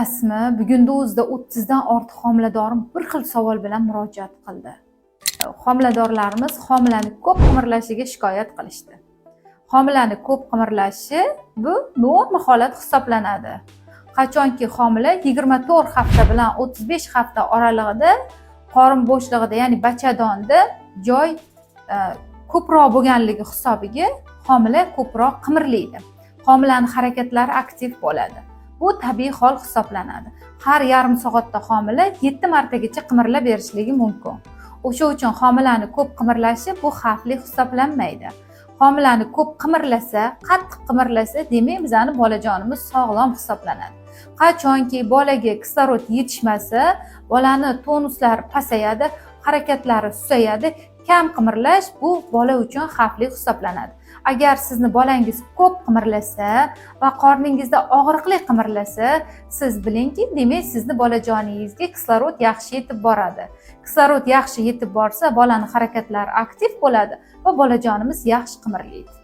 Bilasizmi, bugungi o'zida 30 dan ortiq homiladorim bir xil savol bilan murojaat qildi. Homiladorlarimiz homilani ko'p qimirlashiga shikoyat qilishdi. Homilani ko'p qimirlashi bu normal holat hisoblanadi. Qachonki homila 24 hafta bilan 35 hafta oralig'ida qorin bo'shlig'ida, ya'ni bachadonda joy ko'proq bo'lganligi hisobiga homila ko'proq qimirlaydi. Homilaning harakatlari aktiv bo'ladi. Bu tabiiy hol hisoblanadi. Har yarim soatda homila 7 martagacha qimirlab berishligi mumkin. O'sha uchun homilani ko'p qimirlashi bu xavfli hisoblanmaydi. Homilani ko'p qimirlasa, qattiq qimirlasa, demak bizning bolajonimiz sog'lom hisoblanadi. Qachonki bolaga kislorod yetishmasa, bolaning tonuslari pasayadi, harakatlari susayadi. Kam qimirlash bu bola uchun xavfli hisoblanadi. Agar sizni bolangiz ko'p qimirlasa va qorningizda og'riqli qimirlasa, siz bilingki, demak sizni bolajoningizga kislorod yaxshi yetib boradi. Kislorod yaxshi yetib borsa, bolaning harakatlari aktiv bo'ladi va bolajonimiz yaxshi qimirlaydi.